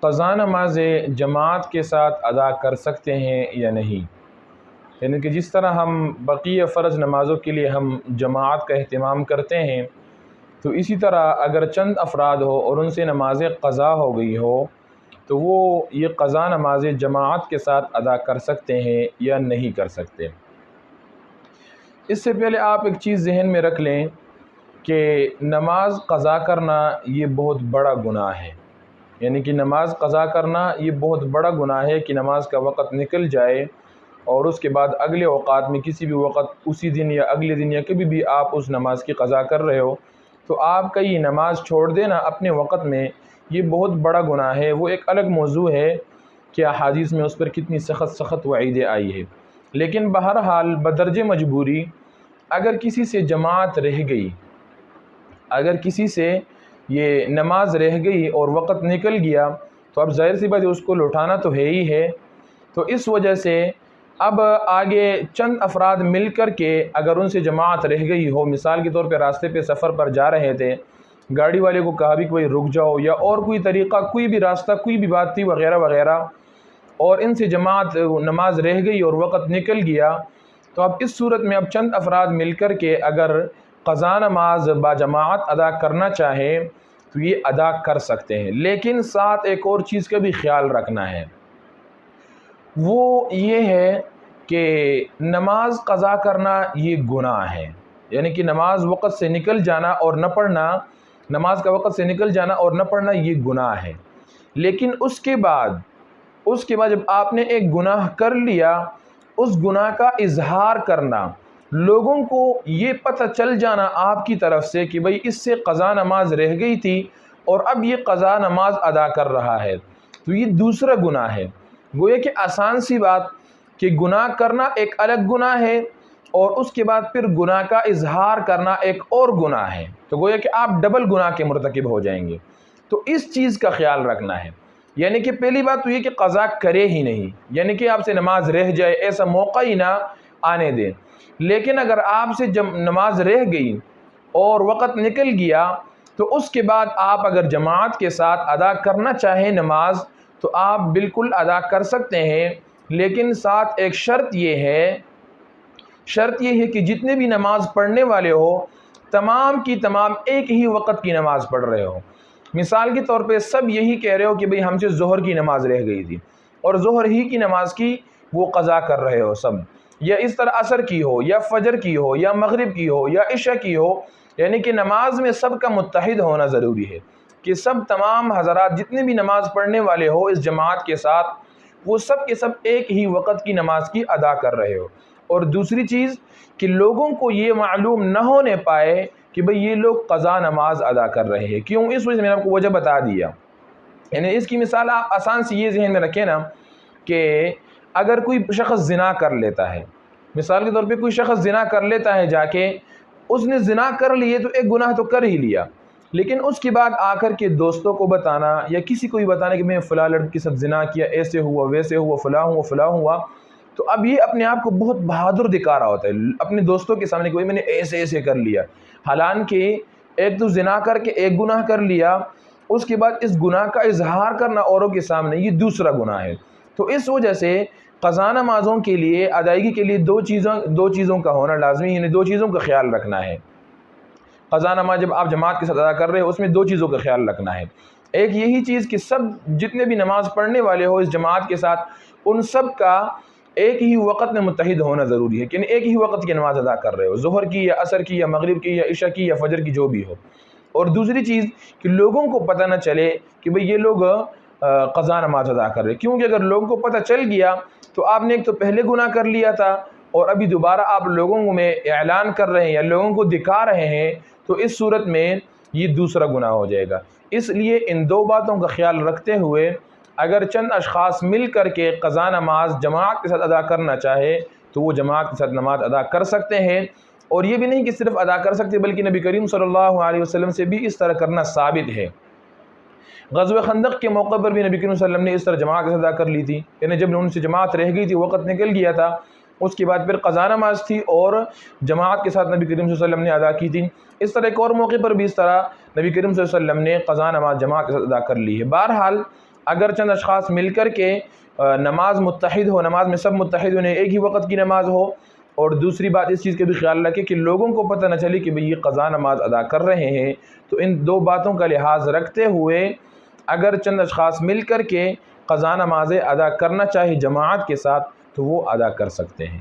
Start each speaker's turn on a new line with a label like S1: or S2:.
S1: قضا نماز جماعت کے ساتھ ادا کر سکتے ہیں یا نہیں؟ یعنی کہ جس طرح ہم بقیہ فرض نمازوں کے لیے ہم جماعت کا اہتمام کرتے ہیں، تو اسی طرح اگر چند افراد ہو اور ان سے نماز قضا ہو گئی ہو تو وہ یہ قضا نماز جماعت کے ساتھ ادا کر سکتے ہیں یا نہیں کر سکتے۔ اس سے پہلے آپ ایک چیز ذہن میں رکھ لیں کہ نماز قضا کرنا یہ بہت بڑا گناہ ہے۔ یعنی کہ نماز قضا کرنا یہ بہت بڑا گناہ ہے کہ نماز کا وقت نکل جائے اور اس کے بعد اگلے اوقات میں کسی بھی وقت اسی دن یا اگلے دن یا کبھی بھی آپ اس نماز کی قضا کر رہے ہو تو آپ کا یہ نماز چھوڑ دینا اپنے وقت میں یہ بہت بڑا گناہ ہے۔ وہ ایک الگ موضوع ہے کہ احادیث میں اس پر کتنی سخت وعیدیں آئی ہے، لیکن بہرحال بدرجہ مجبوری اگر کسی سے جماعت رہ گئی، اگر کسی سے یہ نماز رہ گئی اور وقت نکل گیا تو اب ظاہر سی بات ہے اس کو لوٹانا تو ہے ہی ہے۔ تو اس وجہ سے اب آگے چند افراد مل کر کے اگر ان سے جماعت رہ گئی ہو، مثال کے طور پہ راستے پہ سفر پر جا رہے تھے، گاڑی والے کو کہا بھی کوئی رک جاؤ یا اور کوئی طریقہ، کوئی بھی راستہ، کوئی بھی بات تھی وغیرہ وغیرہ، اور ان سے جماعت نماز رہ گئی اور وقت نکل گیا، تو اب اس صورت میں اب چند افراد مل کر کے اگر قضا نماز با جماعت ادا کرنا چاہے تو یہ ادا کر سکتے ہیں، لیکن ساتھ ایک اور چیز کا بھی خیال رکھنا ہے، وہ یہ ہے کہ نماز قضا کرنا یہ گناہ ہے۔ یعنی کہ نماز وقت سے نکل جانا اور نہ پڑھنا، نماز کا وقت سے نکل جانا اور نہ پڑھنا یہ گناہ ہے، لیکن اس کے بعد جب آپ نے ایک گناہ کر لیا، اس گناہ کا اظہار کرنا، لوگوں کو یہ پتہ چل جانا آپ کی طرف سے کہ بھئی اس سے قضا نماز رہ گئی تھی اور اب یہ قضا نماز ادا کر رہا ہے، تو یہ دوسرا گناہ ہے۔ گویا کہ آسان سی بات کہ گناہ کرنا ایک الگ گناہ ہے اور اس کے بعد پھر گناہ کا اظہار کرنا ایک اور گناہ ہے، تو گویا کہ آپ ڈبل گناہ کے مرتکب ہو جائیں گے۔ تو اس چیز کا خیال رکھنا ہے، یعنی کہ پہلی بات تو یہ کہ قضا کرے ہی نہیں، یعنی کہ آپ سے نماز رہ جائے ایسا موقع ہی نہ آنے دیں، لیکن اگر آپ سے جب نماز رہ گئی اور وقت نکل گیا تو اس کے بعد آپ اگر جماعت کے ساتھ ادا کرنا چاہیں نماز تو آپ بالکل ادا کر سکتے ہیں، لیکن ساتھ ایک شرط یہ ہے کہ جتنے بھی نماز پڑھنے والے ہو تمام کی تمام ایک ہی وقت کی نماز پڑھ رہے ہو۔ مثال کے طور پہ سب یہی کہہ رہے ہو کہ بھئی ہم سے ظہر کی نماز رہ گئی تھی اور ظہر ہی کی نماز کی وہ قضا کر رہے ہو سب، یا اس طرح عصر کی ہو یا فجر کی ہو یا مغرب کی ہو یا عشاء کی ہو، یعنی کہ نماز میں سب کا متحد ہونا ضروری ہے کہ سب تمام حضرات جتنے بھی نماز پڑھنے والے ہو اس جماعت کے ساتھ وہ سب کے سب ایک ہی وقت کی نماز کی ادا کر رہے ہو۔ اور دوسری چیز کہ لوگوں کو یہ معلوم نہ ہونے پائے کہ بھئی یہ لوگ قضا نماز ادا کر رہے ہیں۔ کیوں؟ اس وجہ سے میں نے آپ کو وجہ بتا دیا، یعنی اس کی مثال آپ آسان سی یہ ذہن میں رکھیں نا کہ اگر کوئی شخص زنا کر لیتا ہے، مثال کے طور پہ کوئی شخص زنا کر لیتا ہے، جا کے اس نے زنا کر لیے تو ایک گناہ تو کر ہی لیا، لیکن اس کے بعد آ کر کے دوستوں کو بتانا یا کسی کو بھی بتانا کہ میں فلاں لڑکی کے ساتھ زنا کیا، ایسے ہوا ویسے ہوا فلاں ہوا، تو اب یہ اپنے آپ کو بہت بہادر دکھا رہا ہوتا ہے اپنے دوستوں کے سامنے کہ میں نے ایسے کر لیا، حالانکہ ایک تو زنا کر کے ایک گناہ کر لیا، اس کے بعد اس گناہ کا اظہار کرنا اوروں کے سامنے یہ دوسرا گناہ ہے۔ تو اس وجہ سے قضا نمازوں کے لیے ادائیگی کے لیے دو چیزوں کا ہونا لازمی ہے، یعنی دو چیزوں کا خیال رکھنا ہے۔ قضا نماز جب آپ جماعت کے ساتھ ادا کر رہے ہو اس میں دو چیزوں کا خیال رکھنا ہے، ایک یہی چیز کہ سب جتنے بھی نماز پڑھنے والے ہو اس جماعت کے ساتھ ان سب کا ایک ہی وقت میں متحد ہونا ضروری ہے، یعنی ایک ہی وقت کی نماز ادا کر رہے ہو، ظہر کی یا عصر کی یا مغرب کی یا عشاء کی یا فجر کی جو بھی ہو۔ اور دوسری چیز کہ لوگوں کو پتہ نہ چلے کہ بھئی یہ لوگ قضا نماز ادا کر رہے، کیونکہ اگر لوگوں کو پتہ چل گیا تو آپ نے ایک تو پہلے گناہ کر لیا تھا اور ابھی دوبارہ آپ لوگوں میں اعلان کر رہے ہیں یا لوگوں کو دکھا رہے ہیں، تو اس صورت میں یہ دوسرا گناہ ہو جائے گا۔ اس لیے ان دو باتوں کا خیال رکھتے ہوئے اگر چند اشخاص مل کر کے قضا نماز جماعت کے ساتھ ادا کرنا چاہے تو وہ جماعت کے ساتھ نماز ادا کر سکتے ہیں، اور یہ بھی نہیں کہ صرف ادا کر سکتے بلکہ نبی کریم صلی اللہ علیہ وسلم سے بھی اس طرح کرنا ثابت ہے۔ غزوہ خندق کے موقع پر بھی نبی کریم صلی اللہ علیہ وسلم نے اس طرح جماعت کے ساتھ ادا کر لی تھی، یعنی جب ان سے جماعت رہ گئی تھی وقت نکل گیا تھا، اس کے بعد پھر قضا نماز تھی اور جماعت کے ساتھ نبی کریم صلی اللہ علیہ وسلم نے ادا کی تھی۔ اس طرح ایک اور موقع پر بھی اس طرح نبی کریم صلی اللہ علیہ وسلم نے قضا نماز جماعت کے ساتھ ادا کر لی ہے۔ بہرحال اگر چند اشخاص مل کر کے نماز متحد ہو، نماز میں سب متحد ہونے، ایک ہی وقت کی نماز ہو، اور دوسری بات اس چیز کا بھی خیال رکھے کہ لوگوں کو پتہ نہ چلے کہ بھئی یہ قضا نماز ادا کر رہے ہیں، تو ان دو باتوں کا لحاظ رکھتے ہوئے اگر چند اشخاص مل کر کے قضا نمازیں ادا کرنا چاہے جماعت کے ساتھ تو وہ ادا کر سکتے ہیں۔